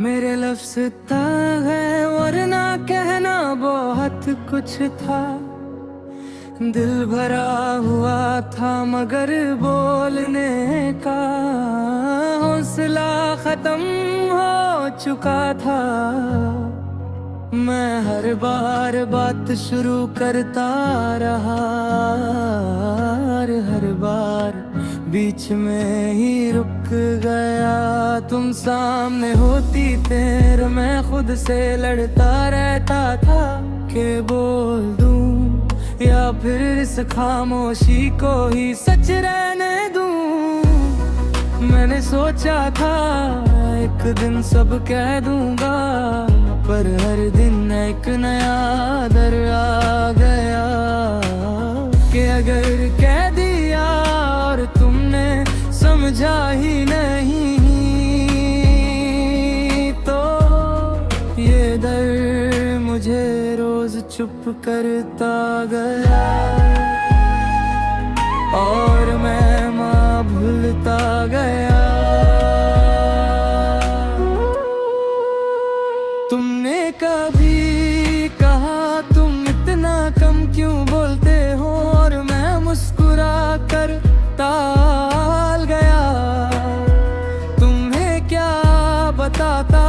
मेरे लफ्ज़ तय है वरना कहना बहुत कुछ था। दिल भरा हुआ था मगर बोलने का हौसला खत्म हो चुका था। मैं हर बार बात शुरू करता रहा और हर बार बीच में ही रुक गया। तुम सामने होती तेरे मैं खुद से लड़ता रहता था कि बोल दूं या फिर इस खामोशी को ही सच रहने दूं। मैंने सोचा था एक दिन सब कह दूंगा, पर हर दिन एक नया डर आ गया कि अगर कह दिया और तुमने समझा ही नहीं तो ये डर मुझे रोज चुप करता गया और मैं माँ भूलता गया। तुमने कभी कहा तुम इतना कम क्यों बोलते हो और मैं मुस्कुरा कर टाल गया। तुम्हें क्या बताता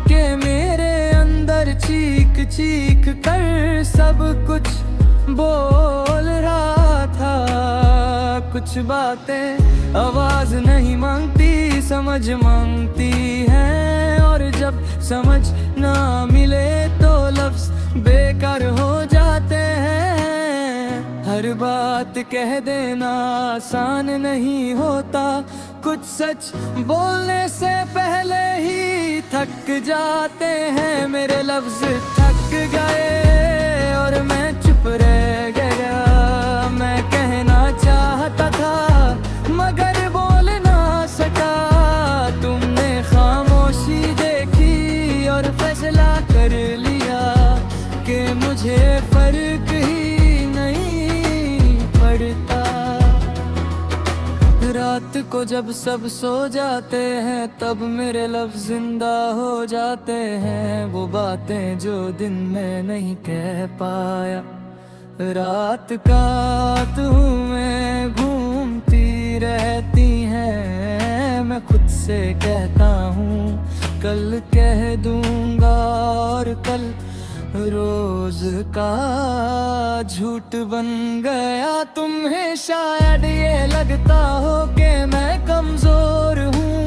कि मेरे अंदर चीख चीख कर सब कुछ बोल रहा था। कुछ बातें आवाज नहीं मांगती समझ मांगती है, और जब समझ ना मिले तो लफ्ज बेकार हो जाते हैं। हर बात कह देना आसान नहीं होता, कुछ सच बोलने से पहले ही थक जाते हैं। मेरे लफ्ज थक गए और मैं चुप रह गया। मैं कहना चाहता था मगर बोल ना सका। तुमने खामोशी देखी और फैसला कर लिया कि मुझे फर्क ही नहीं पड़ता। रात को जब सब सो जाते हैं तब मेरे लफ्ज़ जिंदा हो जाते हैं। वो बातें जो दिन में नहीं कह पाया। रात काट हूँ मैं घूमती रहती हैं। मैं खुद से कहता हूँ कल कह दूंगा और कल रोज का झूठ बन गया। तुम्हें शायद ये लगता हो कि मैं कमजोर हूँ,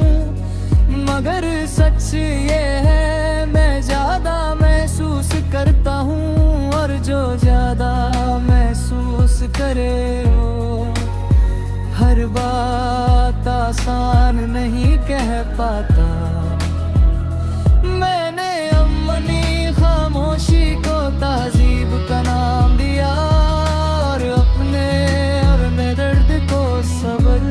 मगर सच ये है मैं ज्यादा महसूस करता हूँ। और जो ज्यादा महसूस करे वो हर बात आसान नहीं कह पाता। मैंने अपनी खामोशी को तहजीब का नाम दिया और अपने दर्द को सब्र।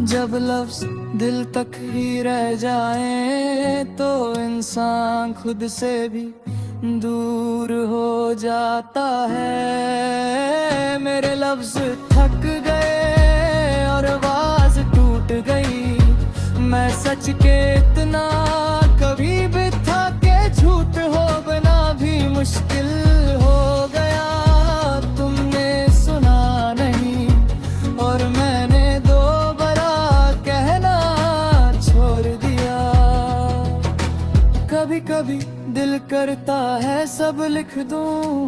जब लफ्ज दिल तक ही रह जाए तो इंसान खुद से भी दूर हो जाता है। मेरे लफ्ज थक गए और आवाज टूट गई। मैं सच के इतना कभी भी था के झूठ हो बिना भी मुश्किल हो गया। तुमने सुना नहीं और मैंने दोबारा कहना छोड़ दिया। कभी कभी दिल करता है सब लिख दूं,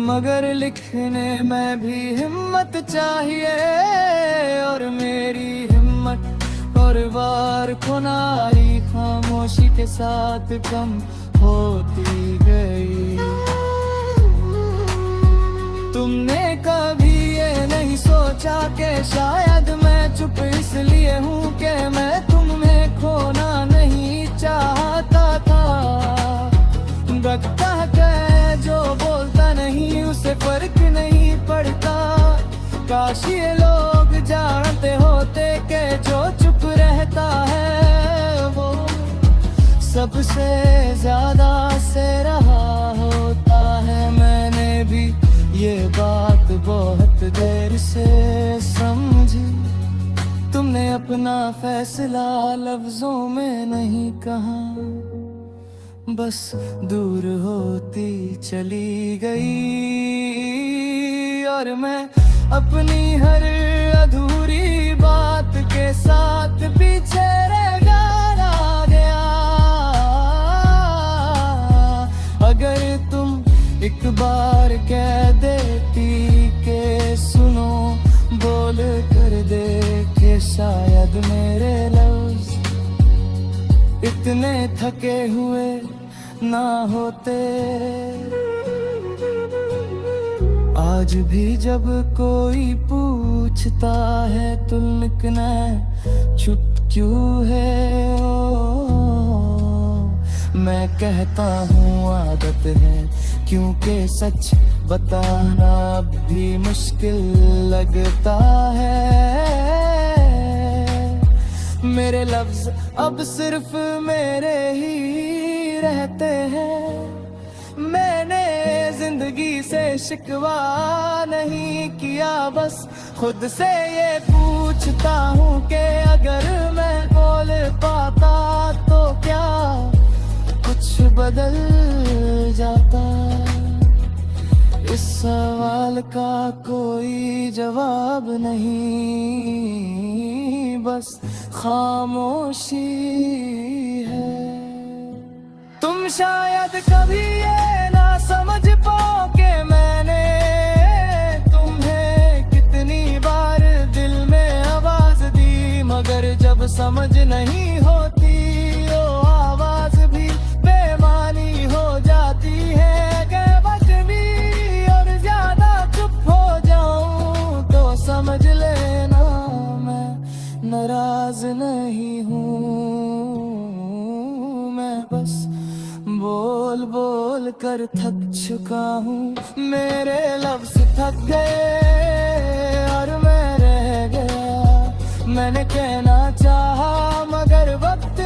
मगर लिखने में भी हिम्मत चाहिए। और मेरी हिम्मत और बार खुनारी खामोशी के साथ कम होती गई। तुमने कभी ये नहीं सोचा कि शायद मैं चुप इसलिए हूँ कि मैं तुम्हें खोना नहीं चाहता था। रखता है जो बोलता नहीं उसे फर्क नहीं पड़ता। काश ये लोग जानते होते कि जो चुप रहता है वो सबसे ज्यादा से रहा होता है। मैंने भी ये बात बहुत देर से समझी। तुम तुमने अपना फैसला लफ्जों में नहीं कहा, बस दूर होती चली गई। और मैं अपनी हर अधूरी बात के साथ पीछे रह गया। अगर तुम एक बार कह देती के सुनो, बोल कर दे के शायद मेरे लफ्ज इतने थके हुए ना होते। आज भी जब कोई पूछता है तुलकना चुप क्यों है, मैं कहता हूँ आदत है, क्योंकि सच बताना भी मुश्किल लगता है। मेरे लफ्ज अब सिर्फ मेरे ही रहते हैं। मैंने जिंदगी से शिकवा नहीं किया, बस खुद से ये पूछता हूँ कि अगर मैं बोल पाता तो क्या कुछ बदल जाता। इस सवाल का कोई जवाब नहीं, बस खामोशी है। तुम शायद कभी ये ना समझ पाओ कि मैंने तुम्हें कितनी बार दिल में आवाज दी, मगर जब समझ नहीं होती वो आवाज भी बेमानी हो जाती है। समझ लेना मैं नाराज नहीं हूँ, मैं बस बोल बोल कर थक चुका हूँ। मेरे लफ्ज थक गए और मैं रह गया। मैंने कहना चाहा मगर वक्त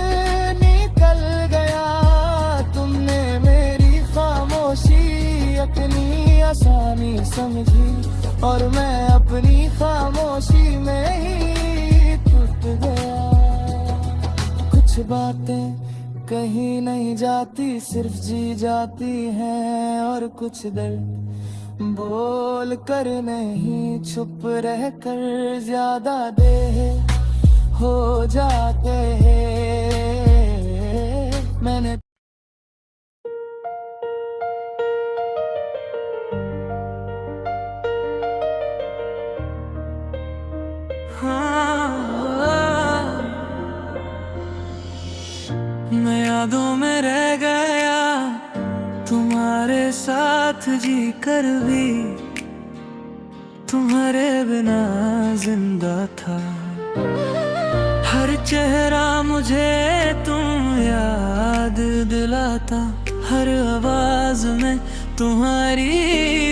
निकल गया। तुमने मेरी खामोशी अपनी आसानी समझी और मैं अपनी खामोशी में ही टूट गया। कुछ बातें कहीं नहीं जाती, सिर्फ जी जाती हैं, और कुछ दर्द बोल कर नहीं छुप रह कर ज्यादा देर हो जाते हैं। मैंने मैं यादों में रह गया तुम्हारे साथ जी कर भी, तुम्हारे बिना जिंदा था। हर चेहरा मुझे तुम याद दिलाता, हर आवाज में तुम्हारी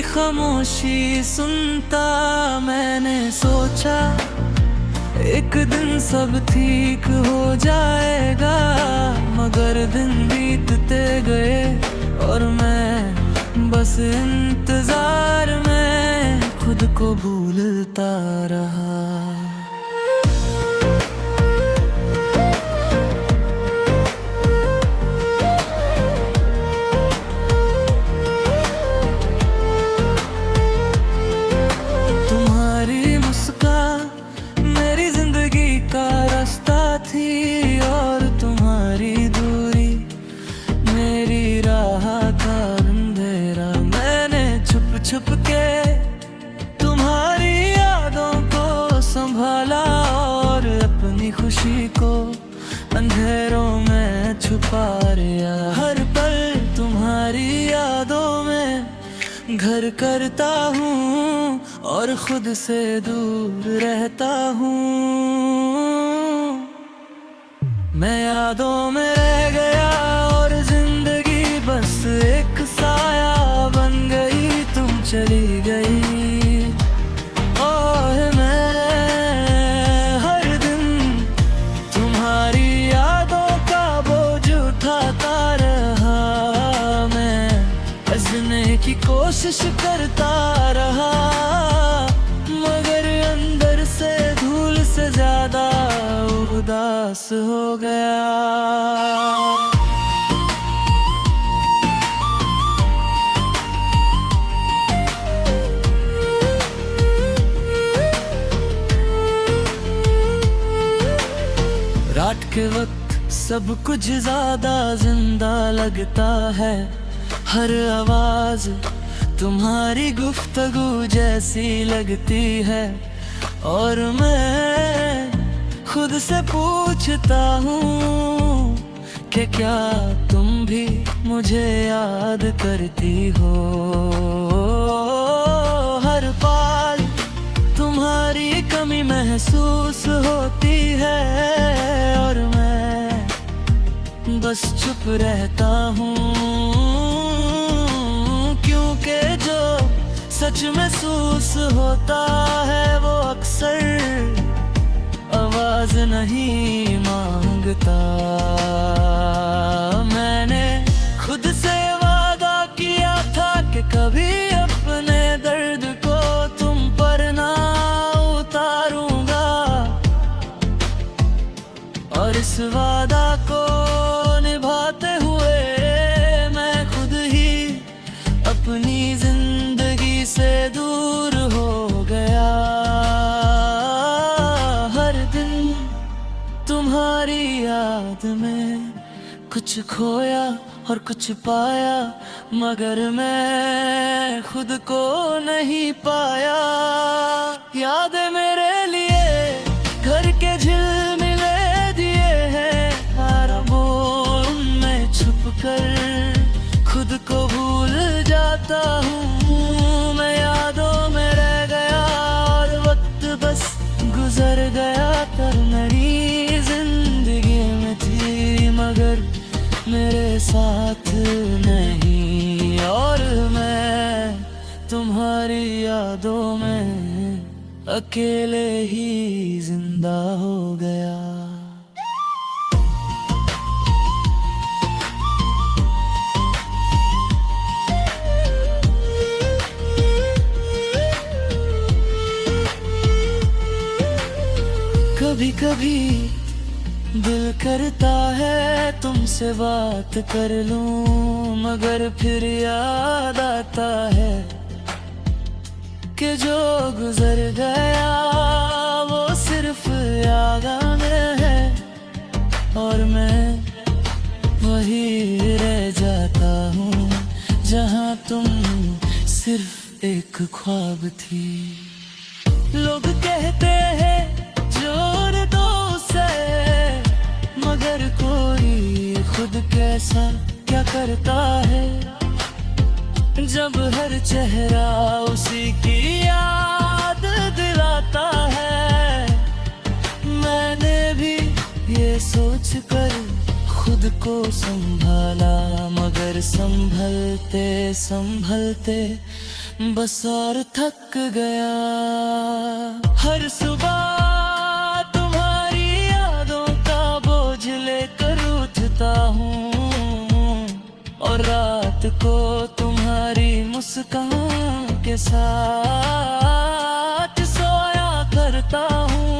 खामोशी सुनता। मैंने सोचा एक दिन सब ठीक हो जाएगा, मगर दिन बीतते गए और मैं बस इंतजार में खुद को भूलता रहा। छुप के तुम्हारी यादों को संभाला और अपनी खुशी को अंधेरों में छुपा लिया। हर पल तुम्हारी यादों में घर करता हूँ और खुद से दूर रहता हूँ। मैं यादों में रह गया और जिंदगी बस एक साया बन गई। तुम चली गई और मैं हर दिन तुम्हारी यादों का बोझ उठाता रहा। मैं हंसने की कोशिश करता रहा, मगर अंदर से धूल से से ज्यादा उदास हो गया। रात के वक्त सब कुछ ज्यादा जिंदा लगता है, हर आवाज तुम्हारी गुफ्तगू जैसी लगती है। और मैं खुद से पूछता हूँ कि क्या तुम भी मुझे याद करती हो। हर पल तुम्हारी कमी महसूस होती है और मैं बस चुप रहता हूँ, क्योंकि जो सच महसूस होता है वो अक्सर आवाज नहीं मांगता। मैंने खुद से वादा किया था कि कभी अपने दर्द को तुम पर ना उतारूंगा, और इस वादा को निभाते हुए मैं खुद ही अपनी जिंदगी से दूर हो गया। हर दिन तुम्हारी याद में कुछ खोया और कुछ पाया, मगर मैं खुद को नहीं पाया। यादें मेरे लिए घर के झिलमिले दिए हैं, आरामों में छुप कर खुद को भूल जाता हूँ। मैं यादों में रह गया और वक्त बस गुजर गया। कर मेरी जिंदगी में थी मगर मेरे साथ नहीं, और मैं तुम्हारी यादों में अकेले ही जिंदा हो गया। कभी कभी दिल करता है तुमसे बात कर लूं, मगर फिर याद आता है कि जो गुजर गया वो सिर्फ याद में है, और मैं वही रह जाता हूँ जहाँ तुम सिर्फ एक ख्वाब थी। लोग कहते हैं जोर दो उसे, मगर कोई खुद कैसा क्या करता है, जब हर चेहरा उसी की याद दिलाता है। मैंने भी ये सोच कर खुद को संभाला, मगर संभलते संभलते बस और थक गया। हर सुबह तुम्हारी यादों का बोझ लेकर उठता हूँ, और रात को तुम्हारी मुस्कान के साथ सोया करता हूँ।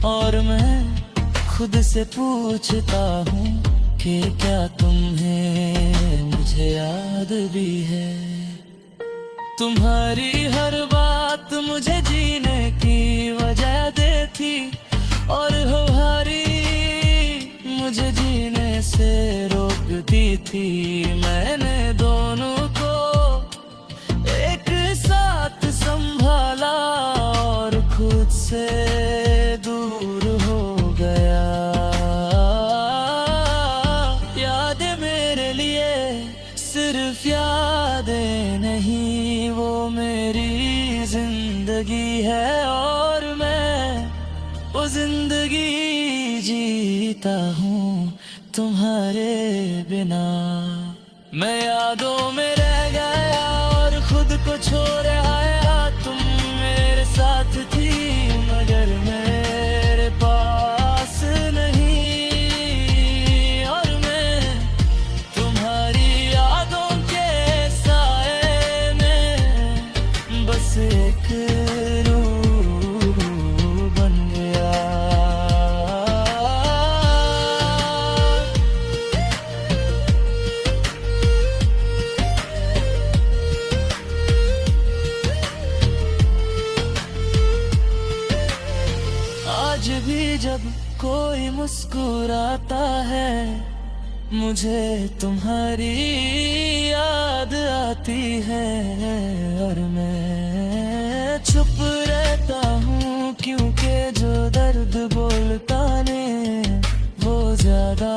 और मैं खुद से पूछता हूँ कि क्या तुम्हें मुझे याद भी है। तुम्हारी हर बात मुझे जीने की वजह देती, और तुम्हारी मुझे जीने से रोकती थी। मैंने दोनों को एक साथ संभाला और खुद से दूर हो गया। यादें मेरे लिए सिर्फ यादें नहीं, वो मेरी जिंदगी है, और मैं वो जिंदगी जीता हूँ तुम्हारे बिना। मैं यादों में रह गया और खुद को छोड़ आया। तुम मेरे साथ थी मगर मेरे पास नहीं, और मैं तुम्हारी यादों के साए में बस एक रूह बन मुस्कुराता है, मुझे तुम्हारी याद आती है और मैं चुप रहता हूँ, क्योंकि जो दर्द बोलता ने वो ज्यादा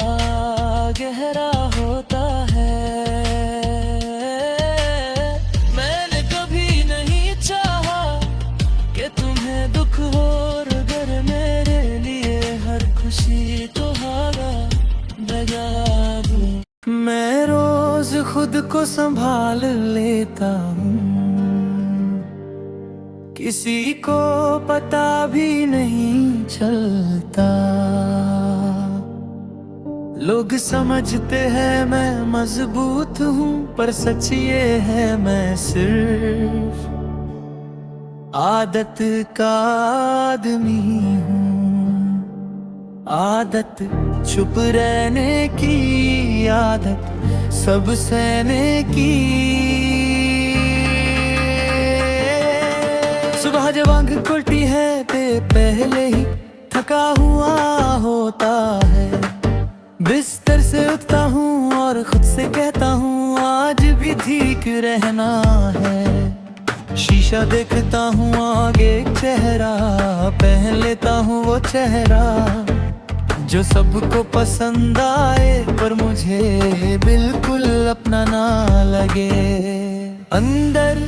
गहरा होता है। मैंने कभी नहीं चाहा कि तुम्हें दुख हो, अगर मेरे लिए हर खुशी तो हारा दगा दूं। मैं रोज खुद को संभाल लेता हूँ, किसी को पता भी नहीं चलता। लोग समझते हैं मैं मजबूत हूँ, पर सच ये है मैं सिर्फ आदत का आदमी हूँ। आदत चुप रहने की, आदत सब सहने की। सुबह जब आँख खुलती है ते पहले ही थका हुआ होता है। बिस्तर से उठता हूँ और खुद से कहता हूँ आज भी ठीक रहना है। शीशा देखता हूँ आगे एक चेहरा, पहन लेता हूँ वो चेहरा जो सबको पसंद आए, पर मुझे बिल्कुल अपना ना लगे। अंदर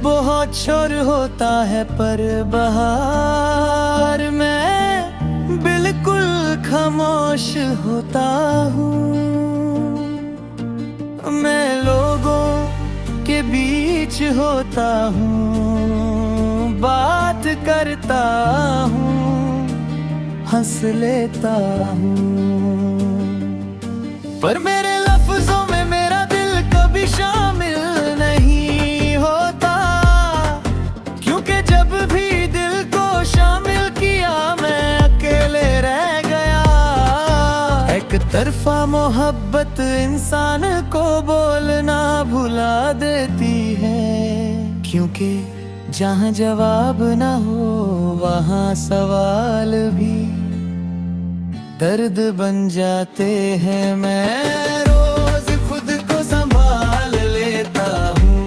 बहुत शोर होता है, पर बाहर मैं बिल्कुल खामोश होता हूँ। मैं लोगों के बीच होता हूँ, बात करता हूँ, हंस लेता हूँ, पर मेरे लफ्जों में मेरा दिल कभी शामिल नहीं होता। क्योंकि जब भी दिल को शामिल किया मैं अकेले रह गया। एक तरफा मोहब्बत इंसान को बोलना भुला देती है, क्योंकि जहाँ जवाब ना हो वहाँ सवाल भी दर्द बन जाते हैं। मैं रोज खुद को संभाल लेता हूँ,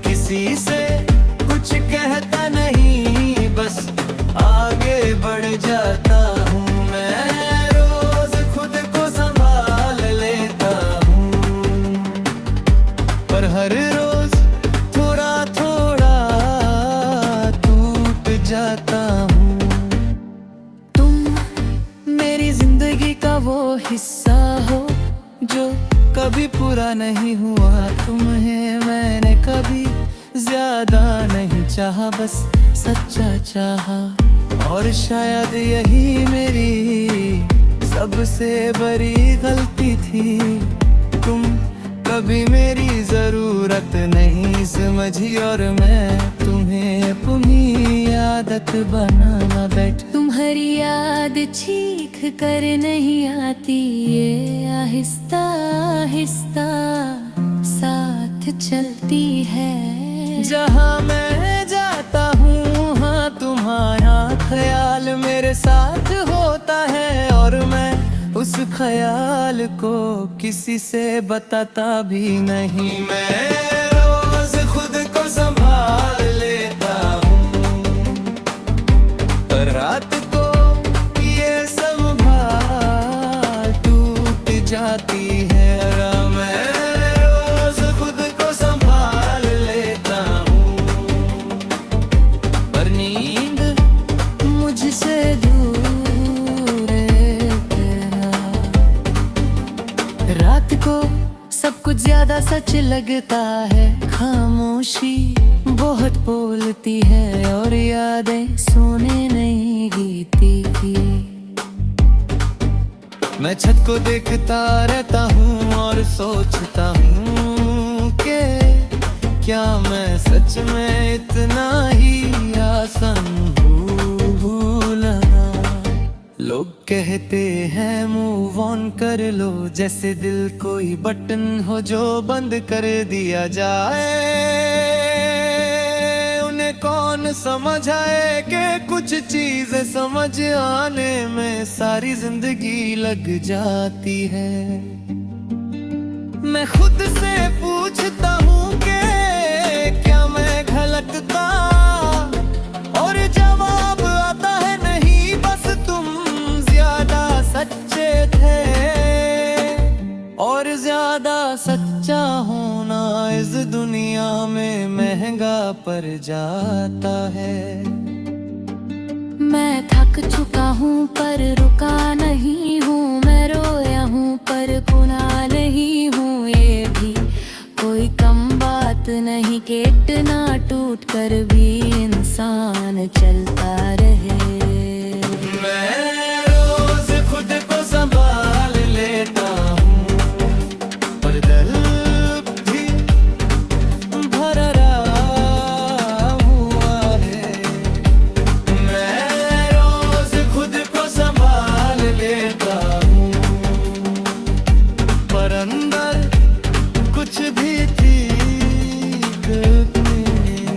किसी से कुछ कहता नहीं, बस आगे बढ़ जाता हूँ। मैं रोज खुद को संभाल लेता हूँ, पर हर रोज थोड़ा थोड़ा टूट जाता हूँ। जिंदगी का वो हिस्सा हो जो कभी पूरा नहीं हुआ। तुम्हें मैंने कभी ज्यादा नहीं चाहा, बस सच्चा चाहा। और शायद यही मेरी सबसे बड़ी गलती थी। तुम कभी मेरी जरूरत नहीं समझी और मैं तुम्हें अपनी आदत बनाना बैठ। तुम्हारी याद चीख कर नहीं आती, ये आहिस्ता आहिस्ता साथ चलती है। जहाँ मैं जाता हूँ हाँ तुम्हारा ख्याल मेरे साथ होता है, और मैं उस ख्याल को किसी से बताता भी नहीं। मैं रोज खुद को संभाल लेता हूँ, पर रात को ये संभाल टूट जाती है। मैं रोज खुद को संभाल लेता हूँ, पर नींद मुझसे दूर है। रात को सब कुछ ज्यादा सच लगता है, खामोशी बहुत बोलती है और यादें सोने नहीं गीती थी। मैं छत को देखता रहता हूँ और सोचता हूँ कि क्या मैं सच में इतना ही आसान हूँ भूलना। लोग कहते हैं मूव ऑन कर लो, जैसे दिल कोई बटन हो जो बंद कर दिया जाए। उन्हें कौन समझ आए कि कुछ चीजें समझ आने में सारी जिंदगी लग जाती है। मैं खुद से पूछता हूँ कि क्या मैं घलकता, और जवाब आता है नहीं, बस तुम ज्यादा सच्चे थे। और ज्यादा सच्चा होना इस दुनिया में महंगा पड़ जाता है। मैं थक चुका हूँ पर रुका नहीं हूँ, मैं रोया हूँ पर गुनाह नहीं हूँ। ये भी कोई कम बात नहीं कि इतना टूट कर भी इंसान चलता रहे। मैं रोज खुद को संभाल लेता हूँ, पर दिल भी भरा हुआ है। मैं रोज खुद को संभाल लेता हूँ, पर अंदर कुछ भी ठीक नहीं।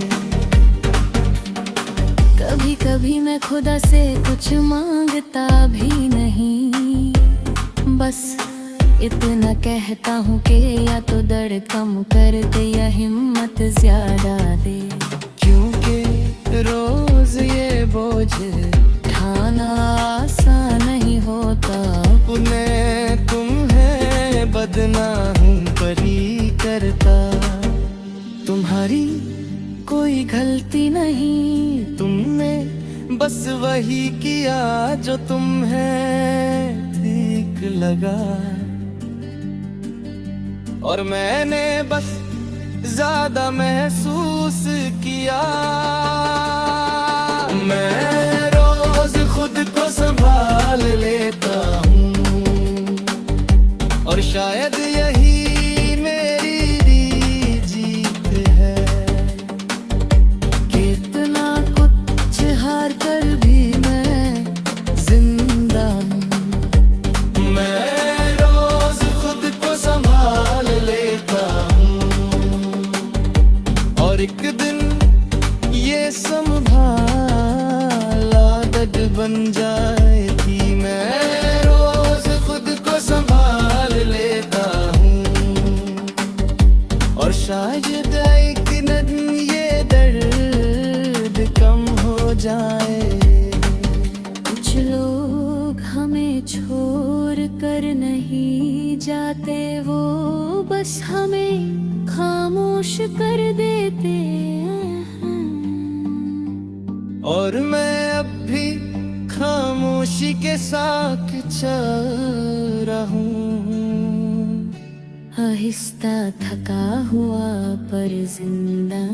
कभी कभी मैं खुदा से कुछ मांगता भी नहीं, बस इतना कहता हूँ कि या तो दर्द कम कर दे या हिम्मत ज्यादा दे। क्योंकि रोज ये बोझ ठाना आसान नहीं होता। उन्हें तुम्हें बदनाम परी करता। तुम्हारी कोई गलती नहीं, तुमने बस वही किया जो तुम्हें ठीक लगा, और मैंने बस ज्यादा महसूस किया। मैं रोज खुद को संभाल लेता हूँ, और शायद यही मेरी जीत है। कितना कुछ हार कर भी मैं जिंदा हूँ। मैं रोज खुद को संभाल लेता हूँ, और एक दिन ये संभाल आदत बन जाएगी। मैं रोज खुद को संभाल लेता हूँ, और शायद एक दिन ये दर्द कम हो जाए। कुछ लोग हमें छोड़ कर नहीं जाते, वो बस हमें खामोश कर देते हैं। और मैं अब भी खामोशी के साथ चल रहा हूँ। आहिस्ता थका हुआ पर जिंदा।